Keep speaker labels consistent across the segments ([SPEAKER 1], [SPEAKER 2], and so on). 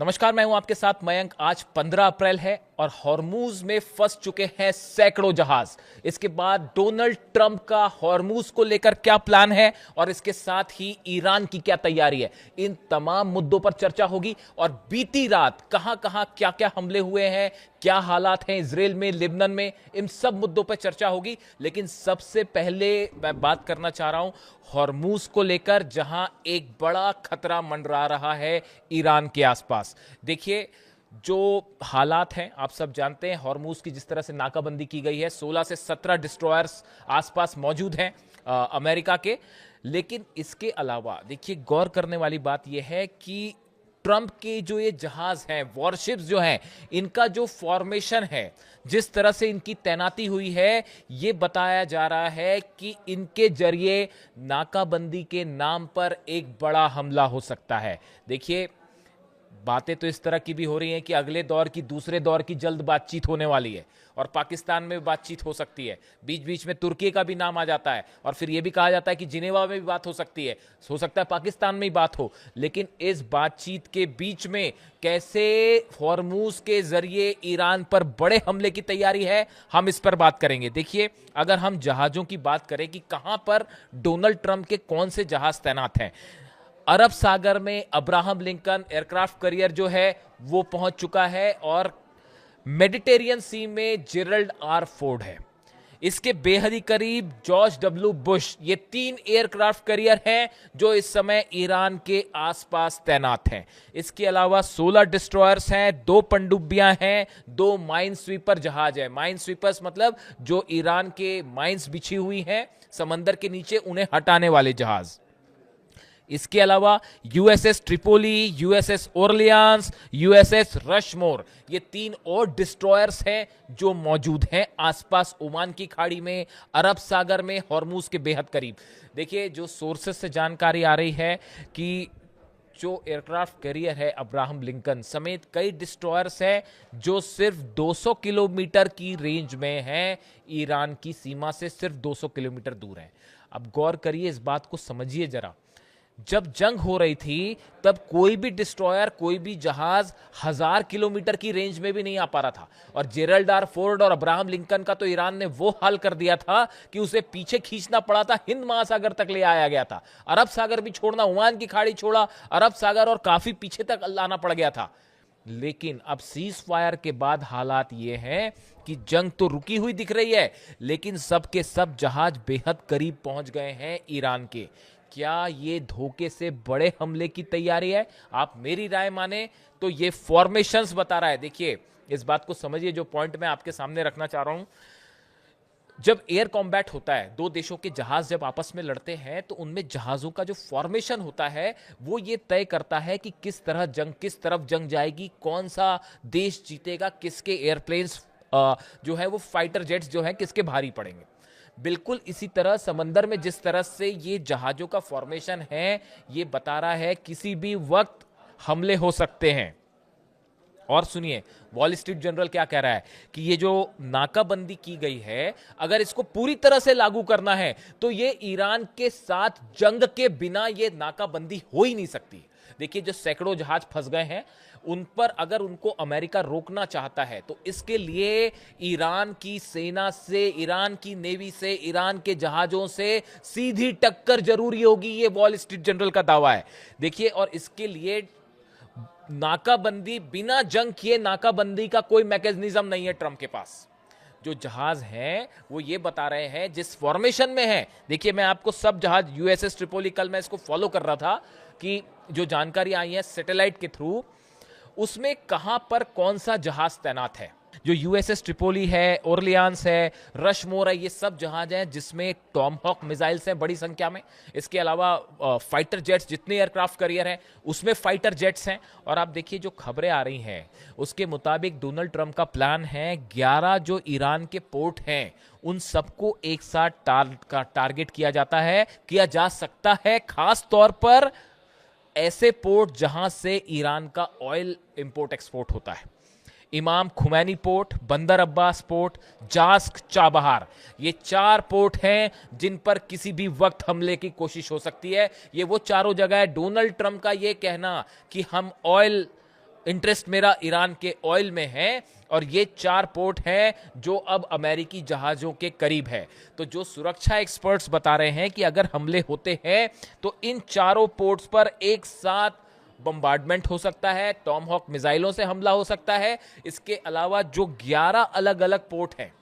[SPEAKER 1] नमस्कार, मैं हूं आपके साथ मयंक। आज 15 अप्रैल है और हॉर्मूज में फंस चुके हैं सैकड़ों जहाज। इसके बाद डोनाल्ड ट्रंप का हॉर्मूज को लेकर क्या प्लान है और इसके साथ ही ईरान की क्या तैयारी है, इन तमाम मुद्दों पर चर्चा होगी। और बीती रात कहां कहां क्या क्या हमले हुए हैं, क्या हालात हैं इजराइल में, लिबनान में, इन सब मुद्दों पर चर्चा होगी। लेकिन सबसे पहले मैं बात करना चाह रहा हूं हॉर्मूज को लेकर, जहां एक बड़ा खतरा मंडरा रहा है ईरान के आसपास। देखिए, जो हालात हैं आप सब जानते हैं। हॉर्मूज की जिस तरह से नाकाबंदी की गई है, 16 से 17 डिस्ट्रॉयर्स आसपास मौजूद हैं अमेरिका के। लेकिन इसके अलावा देखिए, गौर करने वाली बात यह है कि ट्रंप के जो ये जहाज हैं, वॉरशिप्स जो हैं, इनका जो फॉर्मेशन है, जिस तरह से इनकी तैनाती हुई है, ये बताया जा रहा है कि इनके जरिए नाकाबंदी के नाम पर एक बड़ा हमला हो सकता है। देखिए, बातें तो इस तरह की भी हो रही हैं कि अगले दौर की, दूसरे दौर की जल्द बातचीत होने वाली है और पाकिस्तान में बातचीत हो सकती है। बीच बीच में तुर्की का भी नाम आ जाता है और फिर यह भी कहा जाता है कि जिनेवा में भी बात हो सकती है, हो सकता है पाकिस्तान में ही बात हो। लेकिन इस बातचीत के बीच में कैसे हॉर्मूज के जरिए ईरान पर बड़े हमले की तैयारी है, हम इस पर बात करेंगे। देखिए, अगर हम जहाजों की बात करें कि कहां पर डोनाल्ड ट्रंप के कौन से जहाज तैनात हैं, अरब सागर में अब्राहम लिंकन एयरक्राफ्ट करियर जो है वो पहुंच चुका है और मेडिटेरियन सी में जेरल्ड आर फोर्ड है। इसके बेहद ही करीब जॉर्ज डब्ल्यू बुश। ये 3 एयरक्राफ्ट करियर हैं जो इस समय ईरान के आसपास तैनात हैं। इसके अलावा 16 डिस्ट्रॉयर्स हैं, 2 पनडुब्बियां हैं, 2 माइन स्वीपर जहाज है। माइन स्वीपर्स मतलब जो ईरान के माइंस बिछी हुई हैं समंदर के नीचे, उन्हें हटाने वाले जहाज। इसके अलावा USS Tripoli, USS Orleans, USS Rushmore, ये 3 और डिस्ट्रॉयर्स हैं जो मौजूद हैं आसपास ओमान की खाड़ी में, अरब सागर में, हॉर्मूज के बेहद करीब। देखिए, जो सोर्सेस से जानकारी आ रही है कि जो एयरक्राफ्ट कैरियर है अब्राहम लिंकन समेत कई डिस्ट्रॉयर्स हैं जो सिर्फ 200 किलोमीटर की रेंज में हैं, ईरान की सीमा से सिर्फ 200 किलोमीटर दूर हैं। अब गौर करिए, इस बात को समझिए जरा। जब जंग हो रही थी तब कोई भी डिस्ट्रॉयर, कोई भी जहाज 1000 किलोमीटर की रेंज में भी नहीं आ पा रहा था। और जेरल्ड आर फोर्ड और अब्राहम लिंकन का तो ईरान ने वो हाल कर दिया था कि उसे पीछे खींचना पड़ा था, हिंद महासागर तक ले आया गया था। अरब सागर भी छोड़ना, ओमान की खाड़ी छोड़ा, अरब सागर और काफी पीछे तक लाना पड़ गया था। लेकिन अब सीज फायर के बाद हालात ये हैं कि जंग तो रुकी हुई दिख रही है, लेकिन सब के सब जहाज बेहद करीब पहुंच गए हैं ईरान के। क्या ये धोखे से बड़े हमले की तैयारी है? आप मेरी राय माने तो ये फॉर्मेशंस बता रहा है। देखिए, इस बात को समझिए, जो पॉइंट मैं आपके सामने रखना चाह रहा हूं। जब एयर कॉम्बैट होता है, 2 देशों के जहाज जब आपस में लड़ते हैं, तो उनमें जहाजों का जो फॉर्मेशन होता है वो ये तय करता है कि किस तरह जंग, किस तरफ जंग जाएगी, कौन सा देश जीतेगा, किसके एयरप्लेन्स जो है वो फाइटर जेट्स जो है किसके भारी पड़ेंगे। बिल्कुल इसी तरह समंदर में जिस तरह से ये जहाजों का फॉर्मेशन है, ये बता रहा है किसी भी वक्त हमले हो सकते हैं। और सुनिए, वॉल स्ट्रीट जर्नल क्या कह रहा है कि ये जो नाकाबंदी की गई है, अगर इसको पूरी तरह से लागू करना है तो ये ईरान के साथ जंग के बिना ये नाकाबंदी हो ही नहीं सकती। देखिए, जो सैकड़ों जहाज फंस गए हैं उन पर अगर उनको अमेरिका रोकना चाहता है तो इसके लिए ईरान की सेना से, ईरान की नेवी से, ईरान के जहाजों से सीधी टक्कर जरूरी होगी। ये वॉल स्ट्रीट जर्नल का दावा है। देखिए, और इसके लिए नाकाबंदी, बिना जंग किए नाकाबंदी का कोई मैकेनिज्म नहीं है ट्रंप के पास। जो जहाज हैं वो ये बता रहे हैं जिस फॉर्मेशन में है। देखिए, मैं आपको सब जहाज, यूएसएस ट्रिपोली, कल मैं इसको फॉलो कर रहा था कि जो जानकारी आई है सैटेलाइट के थ्रू, उसमें कहां पर कौन सा जहाज तैनात है। जो यूएसएस ट्रिपोली है, ओरलियांस है, रशमोर है, ये सब जहाज हैं जिसमें टॉमहॉक मिसाइल्स हैं बड़ी संख्या में। इसके अलावा फाइटर जेट्स, जितने एयरक्राफ्ट करियर हैं उसमें फाइटर जेट्स हैं। और आप देखिए, जो खबरें आ रही हैं उसके मुताबिक डोनाल्ड ट्रंप का प्लान है 11 जो ईरान के पोर्ट हैं उन सबको एक साथ टारगेट किया जा सकता है, खास तौर पर ऐसे पोर्ट जहां से ईरान का ऑयल इंपोर्ट एक्सपोर्ट होता है। इमाम खुमैनी पोर्ट, बंदर अब्बास पोर्ट, जास्क, चाबहार, ये 4 पोर्ट हैं जिन पर किसी भी वक्त हमले की कोशिश हो सकती है। ये वो चारों जगह है। डोनाल्ड ट्रंप का ये कहना कि हम ऑयल इंटरेस्ट मेरा ईरान के ऑयल में है और ये 4 पोर्ट हैं जो अब अमेरिकी जहाजों के करीब है। तो जो सुरक्षा एक्सपर्ट्स बता रहे हैं कि अगर हमले होते हैं तो इन चारों पोर्ट्स पर एक साथ बम्बार्डमेंट हो सकता है, टॉमहॉक मिसाइलों से हमला हो सकता है। इसके अलावा जो 11 अलग अलग पोर्ट हैं,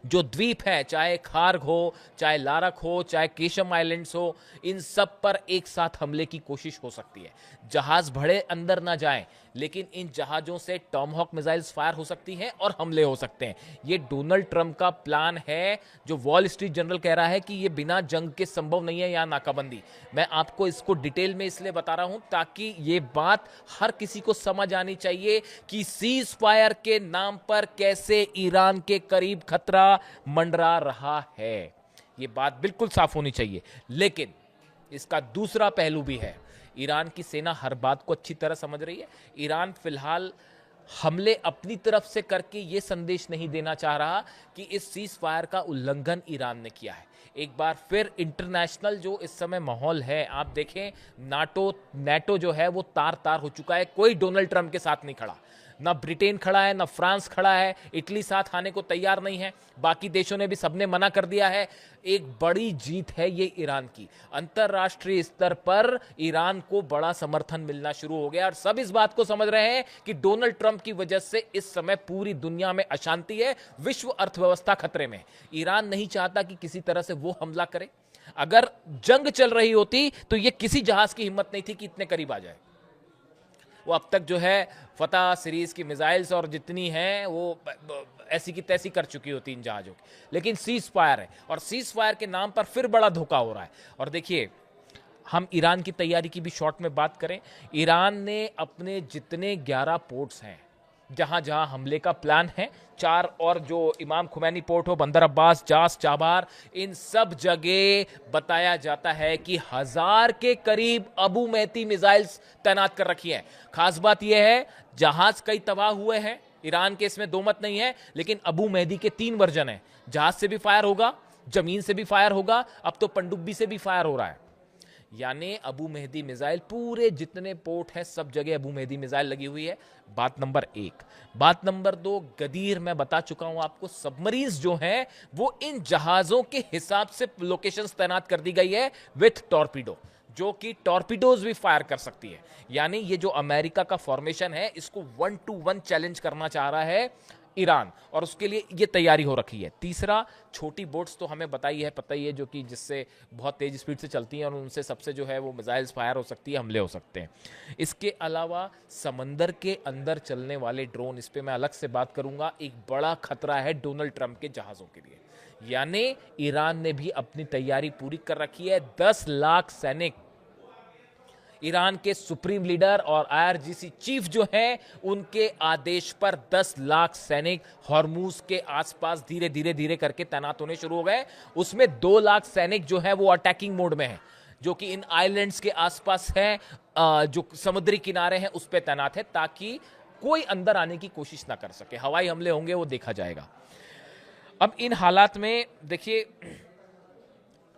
[SPEAKER 1] जो द्वीप है, चाहे खार्ग हो, चाहे लारक हो, चाहे केशम आइलैंड्स हो, इन सब पर एक साथ हमले की कोशिश हो सकती है। जहाज भड़े अंदर ना जाएं, लेकिन इन जहाजों से टॉमहॉक मिसाइल्स फायर हो सकती हैं और हमले हो सकते हैं। ये डोनाल्ड ट्रंप का प्लान है, जो वॉल स्ट्रीट जर्नल कह रहा है कि ये बिना जंग के संभव नहीं है या नाकाबंदी। मैं आपको इसको डिटेल में इसलिए बता रहा हूं ताकि ये बात हर किसी को समझ आनी चाहिए कि सीज फायर के नाम पर कैसे ईरान के करीब खतरा मंडरा रहा है। ये बात बिल्कुल साफ होनी चाहिए। लेकिन इसका दूसरा पहलू भी है। ईरान की सेना हर बात को अच्छी तरह समझ रही है। ईरान फिलहाल हमले अपनी तरफ से करके यह संदेश नहीं देना चाह रहा कि इस सीज फायर का उल्लंघन ईरान ने किया है। एक बार फिर इंटरनेशनल जो इस समय माहौल है, आप देखें, नाटो जो है वो तार तार हो चुका है। कोई डोनाल्ड ट्रंप के साथ नहीं खड़ा, ना ब्रिटेन खड़ा है, ना फ्रांस खड़ा है, इटली साथ आने को तैयार नहीं है, बाकी देशों ने भी सबने मना कर दिया है। एक बड़ी जीत है ये ईरान की। अंतरराष्ट्रीय स्तर पर ईरान को बड़ा समर्थन मिलना शुरू हो गया और सब इस बात को समझ रहे हैं कि डोनाल्ड ट्रंप की वजह से इस समय पूरी दुनिया में अशांति है, विश्व अर्थव्यवस्था खतरे में। ईरान नहीं चाहता कि किसी तरह से वो हमला करे। अगर जंग चल रही होती तो ये किसी जहाज की हिम्मत नहीं थी कि इतने करीब आ जाए। वो अब तक जो है फतह सीरीज की मिसाइल्स और जितनी हैं वो ऐसी की तैसी कर चुकी होती इन जहाजों की। लेकिन सीज फायर है और सीज फायर के नाम पर फिर बड़ा धोखा हो रहा है। और देखिए, हम ईरान की तैयारी की भी शॉर्ट में बात करें, ईरान ने अपने जितने 11 पोर्ट्स हैं जहां जहां हमले का प्लान है, 4 और जो इमाम खुमैनी पोर्ट हो, बंदर अब्बास, जास, चाबार, इन सब जगह बताया जाता है कि 1000 के करीब अबू मेहती मिसाइल्स तैनात कर रखी हैं। खास बात यह है, जहाज कई तबाह हुए हैं, ईरान के इसमें दो मत नहीं है, लेकिन अबू मेहदी के 3 वर्जन हैं। जहाज से भी फायर होगा, जमीन से भी फायर होगा, अब तो पनडुब्बी से भी फायर हो रहा है। यानी अबू मेहदी मिसाइल पूरे जितने पोर्ट हैं सब जगह अबू मेहदी मिसाइल लगी हुई है। बात नंबर 1। बात नंबर 2, गदीर मैं बता चुका हूं आपको, सबमरीन्स जो हैं वो इन जहाजों के हिसाब से लोकेशंस तैनात कर दी गई है विथ टॉर्पीडो, जो कि टॉर्पीडोज भी फायर कर सकती है। यानी ये जो अमेरिका का फॉर्मेशन है, इसको 1 to 1 चैलेंज करना चाह रहा है ईरान, और उसके लिए ये तैयारी हो रखी है। तीसरा, छोटी बोट्स तो हमें पता ही है, जो कि जिससे बहुत तेज स्पीड से चलती हैं और उनसे सबसे जो है वो मिसाइल्स फायर हो सकती है, हमले हो सकते हैं। इसके अलावा समंदर के अंदर चलने वाले ड्रोन, इस पे मैं अलग से बात करूंगा, एक बड़ा खतरा है डोनाल्ड ट्रंप के जहाजों के लिए। यानी ईरान ने भी अपनी तैयारी पूरी कर रखी है। 10 लाख सैनिक, ईरान के सुप्रीम लीडर और आईआरजीसी चीफ जो हैं, उनके आदेश पर 10 लाख सैनिक हॉर्मूज के आसपास धीरे धीरे करके तैनात होने शुरू हो गए। उसमें 2 लाख सैनिक जो है वो अटैकिंग मोड में है, जो कि इन आइलैंड्स के आसपास हैं, जो समुद्री किनारे हैं उस पर तैनात है, ताकि कोई अंदर आने की कोशिश ना कर सके। हवाई हमले होंगे वो देखा जाएगा। अब इन हालात में देखिए,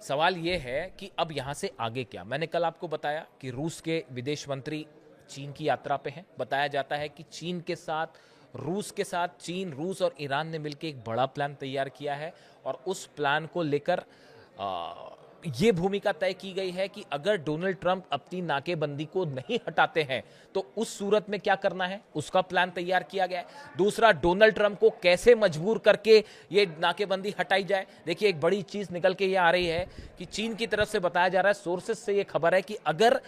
[SPEAKER 1] सवाल यह है कि अब यहां से आगे क्या। मैंने कल आपको बताया कि रूस के विदेश मंत्री चीन की यात्रा पे हैं। बताया जाता है कि चीन, रूस और ईरान ने मिलकर एक बड़ा प्लान तैयार किया है और उस प्लान को लेकर ये भूमिका तय की गई है कि अगर डोनाल्ड ट्रंप अपनी नाकेबंदी को नहीं हटाते हैं तो उस सूरत में क्या करना है, उसका प्लान तैयार किया गया है। दूसरा, डोनाल्ड ट्रंप को कैसे मजबूर करके ये नाकेबंदी हटाई जाए। देखिए, एक बड़ी चीज निकल के ये आ रही है कि चीन की तरफ से बताया जा रहा है, सोर्सेस से ये खबर है कि अगर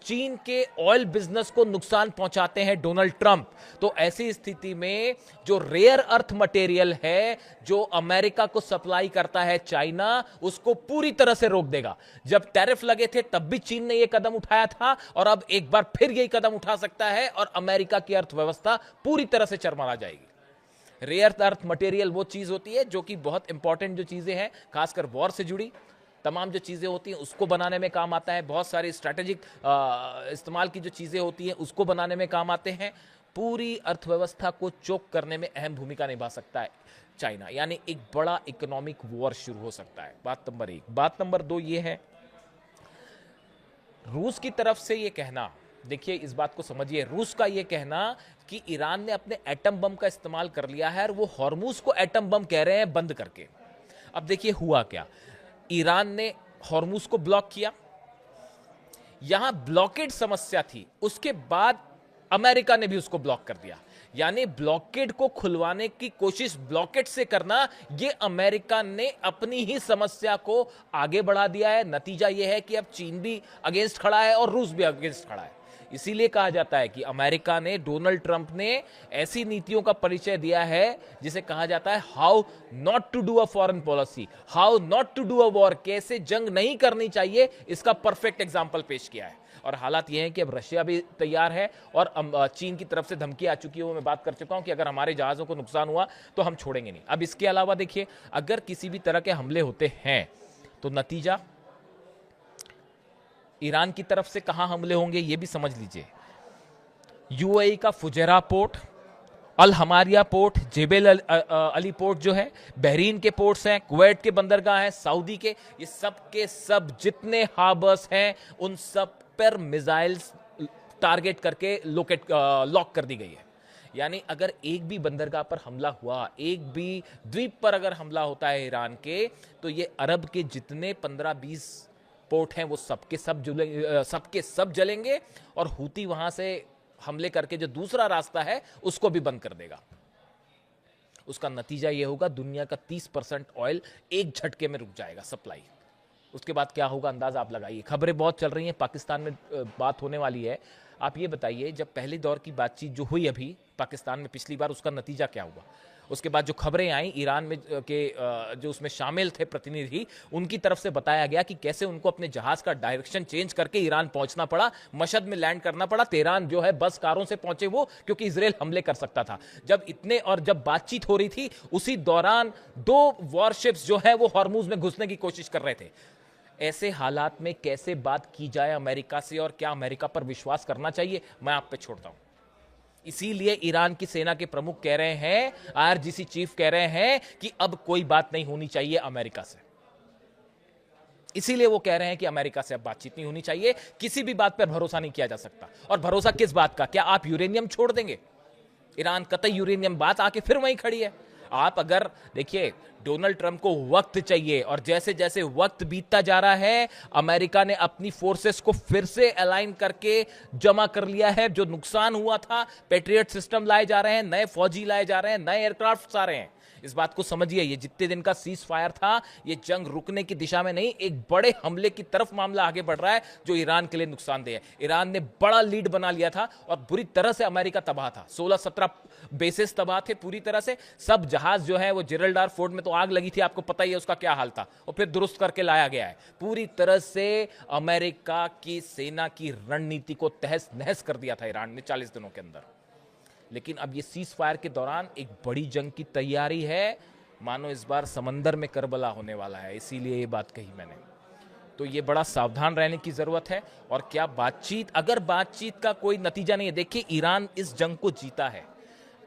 [SPEAKER 1] चीन के ऑयल बिजनेस को नुकसान पहुंचाते हैं डोनाल्ड ट्रंप, तो ऐसी स्थिति में जो रेयर अर्थ मटेरियल है जो अमेरिका को सप्लाई करता है चाइना, उसको पूरी तरह से रोक देगा। जब टैरिफ लगे थे तब भी चीन ने यह कदम उठाया था और अब एक बार फिर यही कदम उठा सकता है और अमेरिका की अर्थव्यवस्था पूरी तरह से चरमरा जाएगी। रेयर अर्थ मटेरियल वो चीज होती है जो कि बहुत इंपॉर्टेंट जो चीजें हैं, खासकर वॉर से जुड़ी तमाम जो चीज़ें होती हैं उसको बनाने में काम आता है। बहुत सारी स्ट्रैटेजिक इस्तेमाल की जो चीज़ें होती हैं उसको बनाने में काम आते हैं। पूरी अर्थव्यवस्था को चोक करने में अहम भूमिका निभा सकता है चाइना, यानी एक बड़ा इकोनॉमिक वॉर शुरू हो सकता है। बात नंबर 1। बात नंबर 2 ये है, रूस की तरफ से ये कहना, देखिए इस बात को समझिए, रूस का यह कहना कि ईरान ने अपने एटम बम का इस्तेमाल कर लिया है और वो हॉर्मूज को एटम बम कह रहे हैं बंद करके। अब देखिए हुआ क्या, ईरान ने हॉर्मूज को ब्लॉक किया, यहां ब्लॉकेड समस्या थी, उसके बाद अमेरिका ने भी उसको ब्लॉक कर दिया। यानी ब्लॉकेड को खुलवाने की कोशिश ब्लॉकेड से करना, यह अमेरिका ने अपनी ही समस्या को आगे बढ़ा दिया है। नतीजा यह है कि अब चीन भी अगेंस्ट खड़ा है और रूस भी अगेंस्ट खड़ा है। इसीलिए कहा जाता है कि अमेरिका ने, डोनाल्ड ट्रंप ने ऐसी नीतियों का परिचय दिया है जिसे कहा जाता है how not to do a foreign policy, how not to do a war, कैसे जंग नहीं करनी चाहिए, इसका परफेक्ट एग्जाम्पल पेश किया है। और हालात यह है कि अब रशिया भी तैयार है और चीन की तरफ से धमकी आ चुकी है। वो मैं बात कर चुका हूं कि अगर हमारे जहाजों को नुकसान हुआ तो हम छोड़ेंगे नहीं। अब इसके अलावा देखिए, अगर किसी भी तरह के हमले होते हैं तो नतीजा ईरान की तरफ से कहां हमले होंगे ये भी समझ लीजिए। यूएई का फुजैरा पोर्ट, अल हमारिया पोर्ट, जेबेल अली पोर्ट जो है, बहरीन के पोर्ट्स हैं, कुवैत के बंदरगाह हैं, सऊदी के, ये सब के सब जितने हार्बर्स हैं उन सब पर मिसाइल्स टारगेट करके लॉक कर दी गई है। यानी अगर एक भी बंदरगाह पर हमला हुआ, एक भी द्वीप पर अगर हमला होता है ईरान के, तो ये अरब के जितने 15-20 पोर्ट हैं वो सबके सब जलेंगे और हूती वहां से हमले करके जो दूसरा रास्ता है उसको भी बंद कर देगा। उसका नतीजा यह होगा, दुनिया का 30% ऑयल एक झटके में रुक जाएगा सप्लाई। उसके बाद क्या होगा अंदाजा आप लगाइए। खबरें बहुत चल रही हैं, पाकिस्तान में बात होने वाली है। आप ये बताइए, जब पहले दौर की बातचीत जो हुई अभी पाकिस्तान में पिछली बार, उसका नतीजा क्या हुआ? उसके बाद जो खबरें आई ईरान में के जो उसमें शामिल थे प्रतिनिधि, उनकी तरफ से बताया गया कि कैसे उनको अपने जहाज का डायरेक्शन चेंज करके ईरान पहुंचना पड़ा, मशहद में लैंड करना पड़ा। तेहरान जो है बस कारों से पहुंचे वो, क्योंकि इजराइल हमले कर सकता था। जब बातचीत हो रही थी उसी दौरान 2 वॉरशिप्स जो है वो हॉर्मूज में घुसने की कोशिश कर रहे थे। ऐसे हालात में कैसे बात की जाए अमेरिका से, और क्या अमेरिका पर विश्वास करना चाहिए, मैं आप पे छोड़ता हूं। इसीलिए ईरान की सेना के प्रमुख कह रहे हैं, आईआरजीसी चीफ कह रहे हैं कि अब कोई बात नहीं होनी चाहिए अमेरिका से। इसीलिए वो कह रहे हैं कि अमेरिका से अब बातचीत नहीं होनी चाहिए, किसी भी बात पर भरोसा नहीं किया जा सकता। और भरोसा किस बात का? क्या आप यूरेनियम छोड़ देंगे? ईरान कतई यूरेनियम, बात आके फिर वहीं खड़ी है। आप अगर देखिए, डोनाल्ड ट्रंप को वक्त चाहिए, और जैसे जैसे वक्त बीतता जा रहा है अमेरिका ने अपनी फोर्सेस को फिर से अलाइन करके जमा कर लिया है। जो नुकसान हुआ था, पैट्रियट सिस्टम लाए जा रहे हैं, नए फौजी लाए जा रहे हैं, नए एयरक्राफ्ट आ रहे हैं। इस बात को समझिए, ये जितने दिन का सीज फायर था, ये जंग रुकने की दिशा में नहीं, एक बड़े हमले की तरफ मामला आगे बढ़ रहा है जो ईरान के लिए नुकसानदेह है। ईरान ने बड़ा लीड बना लिया था और बुरी तरह से अमेरिका तबाह था। 16-17 बेसिस तबाह थे पूरी तरह से। सब जहाज जो है वो जिब्राल्टर फोर्ट में तो आग लगी थी, आपको पता ही है उसका क्या हाल था, और फिर दुरुस्त करके लाया गया है। पूरी तरह से अमेरिका की सेना की रणनीति को तहस नहस कर दिया था ईरान ने 40 दिनों के अंदर। लेकिन अब ये सीज फायर के दौरान एक बड़ी जंग की तैयारी है, मानो इस बार समंदर में करबला होने वाला है, इसीलिए ये बात कही मैंने। तो ये बड़ा सावधान रहने की जरूरत है। और क्या बातचीत, अगर बातचीत का कोई नतीजा नहीं है, देखिए ईरान इस जंग को जीता है,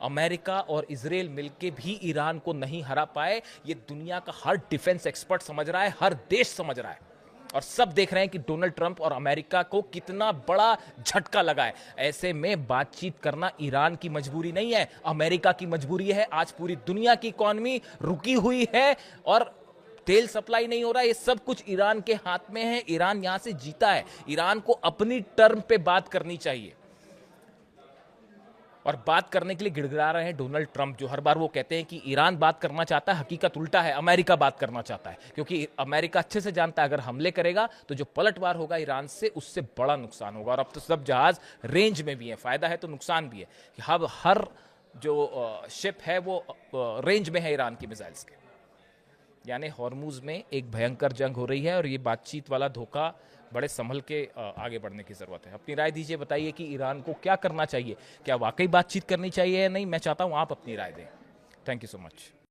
[SPEAKER 1] अमेरिका और इजराइल मिलकर भी ईरान को नहीं हरा पाए। ये दुनिया का हर डिफेंस एक्सपर्ट समझ रहा है, हर देश समझ रहा है, और सब देख रहे हैं कि डोनाल्ड ट्रंप और अमेरिका को कितना बड़ा झटका लगा है। ऐसे में बातचीत करना ईरान की मजबूरी नहीं है, अमेरिका की मजबूरी है। आज पूरी दुनिया की इकॉनमी रुकी हुई है और तेल सप्लाई नहीं हो रहा है, ये सब कुछ ईरान के हाथ में है। ईरान यहां से जीता है, ईरान को अपनी टर्म पे बात करनी चाहिए। और बात करने के लिए गिड़गिड़ा रहे हैं डोनाल्ड ट्रंप, जो हर बार वो कहते हैं कि ईरान बात करना चाहता है, हकीकत उल्टा है, अमेरिका बात करना चाहता है। क्योंकि अमेरिका अच्छे से जानता है अगर हमले करेगा तो जो पलटवार होगा ईरान से, उससे बड़ा नुकसान होगा। और अब तो सब जहाज रेंज में भी है, फायदा है तो नुकसान भी है। अब हर जो शिप है वो रेंज में है ईरान की मिसाइल्स के। यानी हॉर्मूज में एक भयंकर जंग हो रही है और ये बातचीत वाला धोखा बड़े संभल के आगे बढ़ने की जरूरत है। अपनी राय दीजिए, बताइए कि ईरान को क्या करना चाहिए, क्या वाकई बातचीत करनी चाहिए या नहीं। मैं चाहता हूं आप अपनी राय दें। Thank you so much.